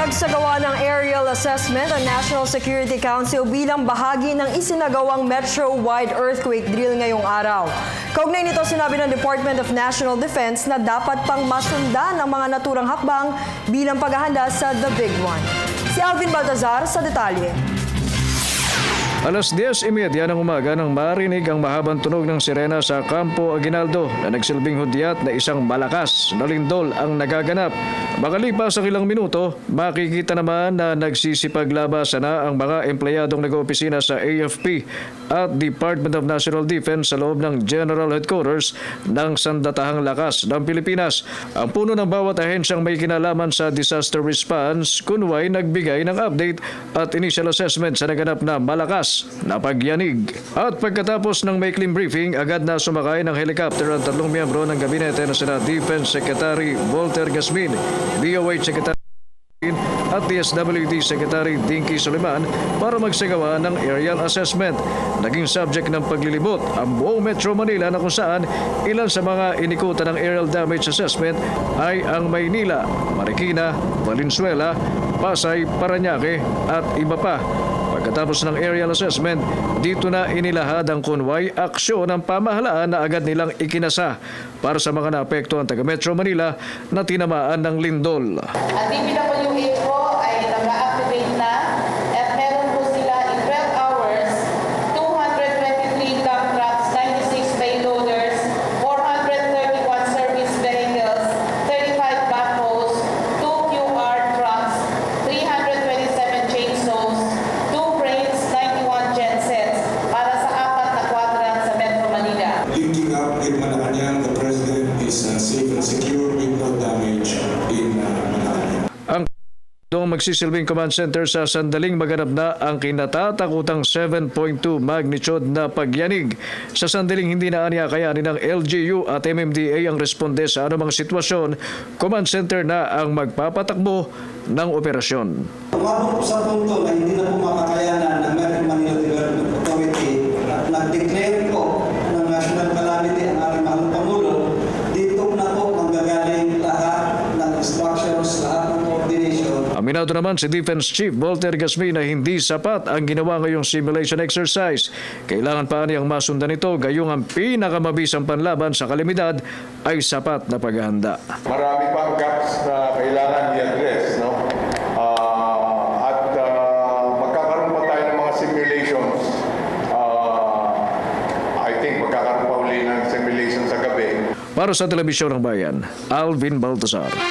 Nagsagawa ng aerial assessment ang National Security Council bilang bahagi ng isinagawang metro-wide earthquake drill ngayong araw. Kaugnay nito, sinabi ng Department of National Defense na dapat pang masundan ang mga naturang hakbang bilang paghahanda sa The Big One. Si Alvin Baltazar sa detalye. Alas 10:30 ng umaga nang marinig ang mahabang tunog ng sirena sa Campo Aguinaldo na nagsilbing hudyat na isang malakas na lindol ang nagaganap. Makalipas ang ilang minuto, makikita naman na nagsisipaglabasan na ang mga empleyadong nag-oopisina sa AFP at Department of National Defense sa loob ng General Headquarters ng Sandatahang Lakas ng Pilipinas. Ang puno ng bawat ahensyang may kinalaman sa disaster response kunway nagbigay ng update at initial assessment sa naganap na malakas na pagyanig. At pagkatapos ng maikling briefing, agad na sumakay ng helicopter ang 3 miyembro ng gabinete na sina Defense Secretary Walter Gasmin, DOH Secretary at DSWD Secretary Dinky Soliman para magsagawa ng aerial assessment. Naging subject ng paglilibot ang buong Metro Manila na kung saan ilan sa mga inikutan ng aerial damage assessment ay ang Maynila, Marikina, Valenzuela, Pasay, Parañaque at iba pa. Pagkatapos ng aerial assessment, dito na inilahad ang kunway aksyon ng pamahalaan na agad nilang ikinasa para sa mga naapektuhan taga Metro Manila na tinamaan ng lindol. Ang DPWH po ay nag-activate na at meron po sila in 12 hours, 223 dump trucks, 96 payloaders, 431 service vehicles, 35 backhoes, 2 QR trucks, 327 chainsaws, 2 cranes, 91 gensets para sa 4 na quadrant sa Metro Manila. Linking up in Malacanang, the President is safe and secure with no damage in Malacanang. Ang magsisilbing command center sa sandaling maganap na ang kinatatakutang 7.2 magnitude na pagyanig. Sa sandaling hindi na anya kayanin ng LGU at MMDA ang responde sa anumang sitwasyon, command center na ang magpapatakbo ng operasyon. Umabot sa punto na hindi na po makakayanan ng Metro Manila Development Authority at nag-declare po ng national calamity ang ating mahal Pangulo, dito na po manggagaling lahat ng instructions, lahat ng coordination. Aminado naman si Defense Chief Walter Gasmin na hindi sapat ang ginawa ngayong simulation exercise. Kailangan pa niyang masundan ito gayong ang pinakamabisang panlaban sa kalamidad ay sapat na paghahanda. Marami pang gaps na kailangan i-address, no? Magkakaroon pa tayo ng mga simulations. I think magkakaroon pa uli ng simulation sa gabi. Para sa Telebisyon ng Bayan, Alvin Baltazar.